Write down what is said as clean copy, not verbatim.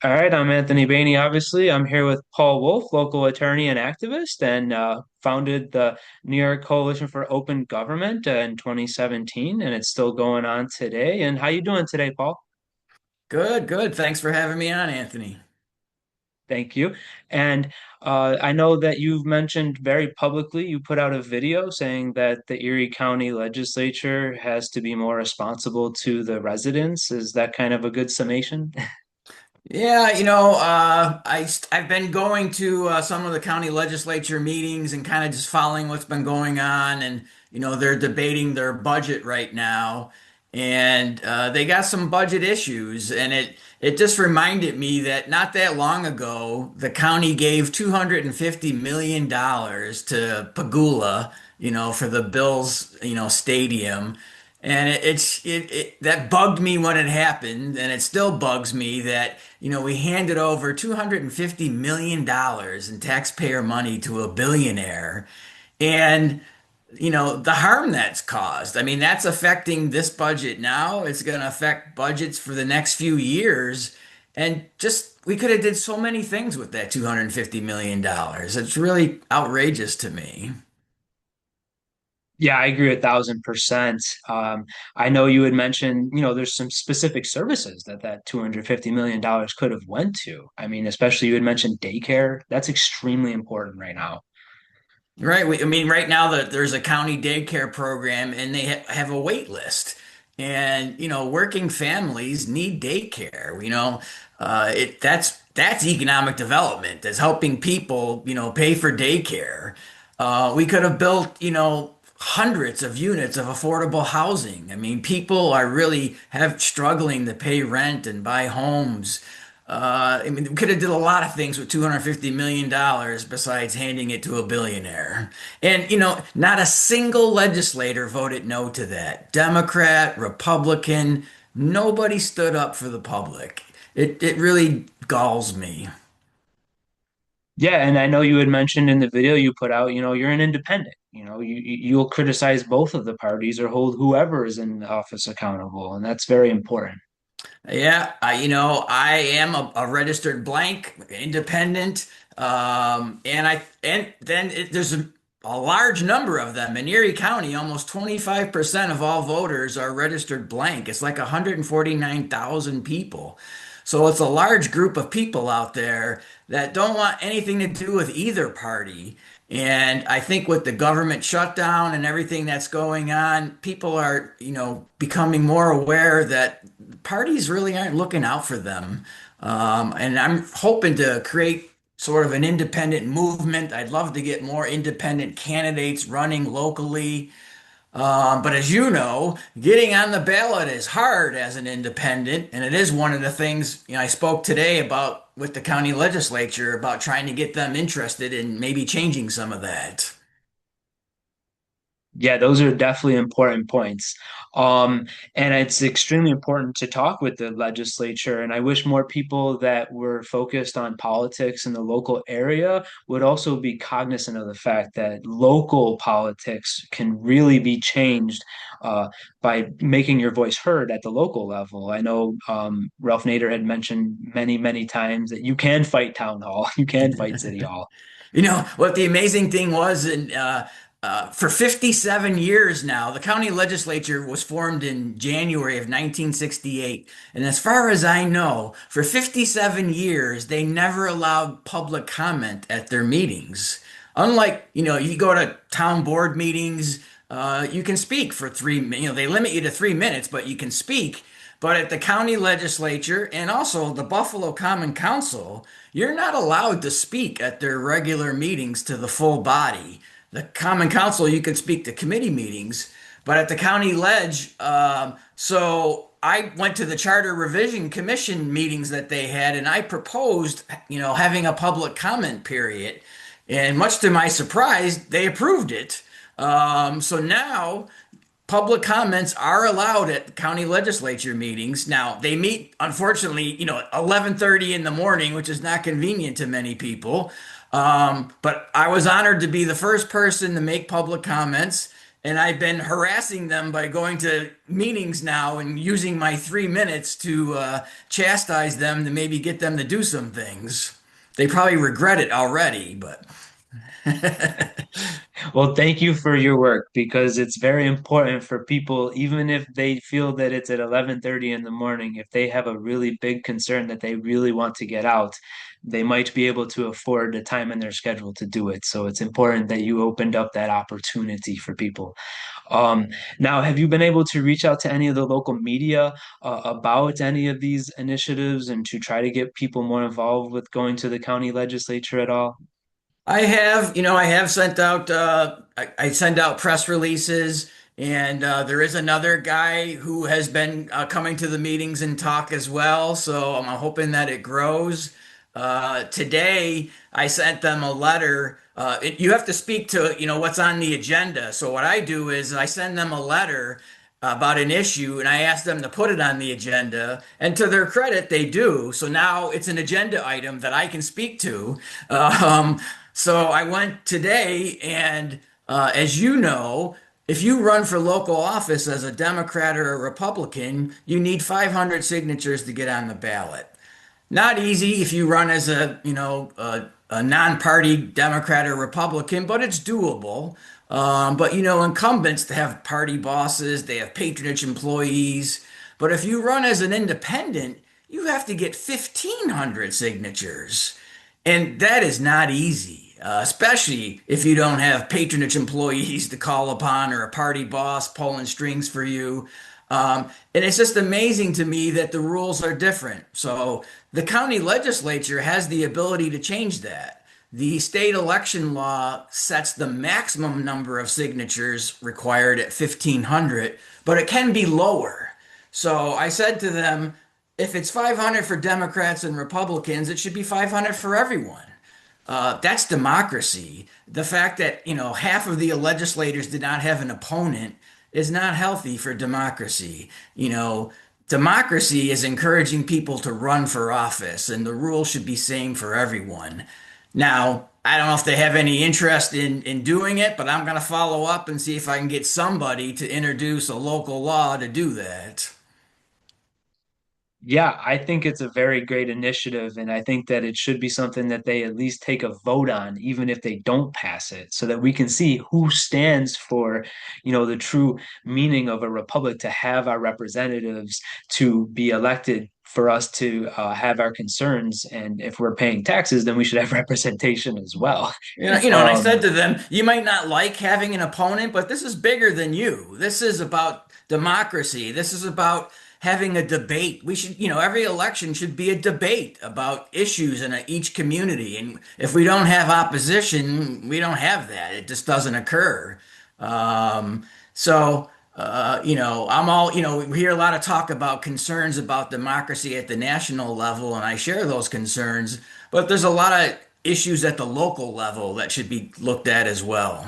All right, I'm Anthony Bainey, obviously. I'm here with Paul Wolf, local attorney and activist, and founded the New York Coalition for Open Government in 2017, and it's still going on today. And how you doing today, Paul? Good, good. Thanks for having me on, Anthony. Thank you. And I know that you've mentioned very publicly, you put out a video saying that the Erie County Legislature has to be more responsible to the residents. Is that kind of a good summation? Yeah, I've been going to some of the county legislature meetings and kind of just following what's been going on, and they're debating their budget right now, and they got some budget issues, and it just reminded me that not that long ago the county gave $250 million to Pagula, for the Bills, stadium. And that bugged me when it happened, and it still bugs me that, we handed over $250 million in taxpayer money to a billionaire. And, the harm that's caused. I mean, that's affecting this budget now. It's going to affect budgets for the next few years. And just, we could have did so many things with that $250 million. It's really outrageous to me. Yeah, I agree 1,000%. I know you had mentioned, there's some specific services that $250 million could have went to. I mean, especially you had mentioned daycare. That's extremely important right now. Right. I mean, right now there's a county daycare program and they have a wait list. And, working families need daycare. That's economic development. That's helping people, pay for daycare. We could have built, hundreds of units of affordable housing. I mean, people are really have struggling to pay rent and buy homes. I mean, we could have did a lot of things with $250 million besides handing it to a billionaire. And, not a single legislator voted no to that. Democrat, Republican, nobody stood up for the public. It really galls me. Yeah, and I know you had mentioned in the video you put out, you're an independent. You'll criticize both of the parties or hold whoever is in office accountable, and that's very important. Yeah, I am a registered blank, independent, and then there's a large number of them in Erie County. Almost 25% of all voters are registered blank. It's like 149,000 people. So it's a large group of people out there that don't want anything to do with either party. And I think with the government shutdown and everything that's going on, people are, becoming more aware that parties really aren't looking out for them. And I'm hoping to create sort of an independent movement. I'd love to get more independent candidates running locally. But as you know, getting on the ballot is hard as an independent, and it is one of the things, I spoke today about with the county legislature about trying to get them interested in maybe changing some of that. Yeah, those are definitely important points. And it's extremely important to talk with the legislature. And I wish more people that were focused on politics in the local area would also be cognizant of the fact that local politics can really be changed by making your voice heard at the local level. I know Ralph Nader had mentioned many, many times that you can fight town hall, you can fight city hall. You know what the amazing thing was, and for 57 years now, the county legislature was formed in January of 1968, and as far as I know, for 57 years they never allowed public comment at their meetings. Unlike, you go to town board meetings, you can speak for they limit you to 3 minutes, but you can speak. But at the county legislature and also the Buffalo Common Council, you're not allowed to speak at their regular meetings to the full body. The Common Council, you can speak to committee meetings, but at the county ledge, so I went to the Charter Revision Commission meetings that they had, and I proposed, having a public comment period. And much to my surprise, they approved it. So now public comments are allowed at county legislature meetings. Now they meet, unfortunately, 11:30 in the morning, which is not convenient to many people. But I was honored to be the first person to make public comments. And I've been harassing them by going to meetings now and using my 3 minutes to chastise them to maybe get them to do some things. They probably regret it already, but Well, thank you for your work because it's very important for people, even if they feel that it's at 11:30 in the morning, if they have a really big concern that they really want to get out, they might be able to afford the time in their schedule to do it. So it's important that you opened up that opportunity for people. Um, Now, have you been able to reach out to any of the local media about any of these initiatives and to try to get people more involved with going to the county legislature at all? I have sent out, I send out press releases, and there is another guy who has been coming to the meetings and talk as well. So I'm hoping that it grows. Today, I sent them a letter. You have to speak to, what's on the agenda. So what I do is I send them a letter about an issue and I ask them to put it on the agenda. And to their credit, they do. So now it's an agenda item that I can speak to. Um, so I went today, and as you know, if you run for local office as a Democrat or a Republican, you need 500 signatures to get on the ballot. Not easy if you run as a non-party Democrat or Republican, but it's doable. But incumbents have party bosses, they have patronage employees. But if you run as an independent, you have to get 1,500 signatures. And that is not easy, especially if you don't have patronage employees to call upon or a party boss pulling strings for you. And it's just amazing to me that the rules are different. So the county legislature has the ability to change that. The state election law sets the maximum number of signatures required at 1,500, but it can be lower. So I said to them, if it's 500 for Democrats and Republicans, it should be 500 for everyone. That's democracy. The fact that, half of the legislators did not have an opponent is not healthy for democracy. Democracy is encouraging people to run for office, and the rules should be same for everyone. Now, I don't know if they have any interest in doing it, but I'm going to follow up and see if I can get somebody to introduce a local law to do that. Yeah, I think it's a very great initiative, and I think that it should be something that they at least take a vote on, even if they don't pass it, so that we can see who stands for, the true meaning of a republic, to have our representatives to be elected for us to have our concerns. And if we're paying taxes, then we should have representation as well. And I said Um, to them, you might not like having an opponent, but this is bigger than you. This is about democracy. This is about having a debate. We should, every election should be a debate about issues in each community. And if we don't have opposition, we don't have that. It just doesn't occur. I'm all, we hear a lot of talk about concerns about democracy at the national level, and I share those concerns, but there's a lot of issues at the local level that should be looked at as well.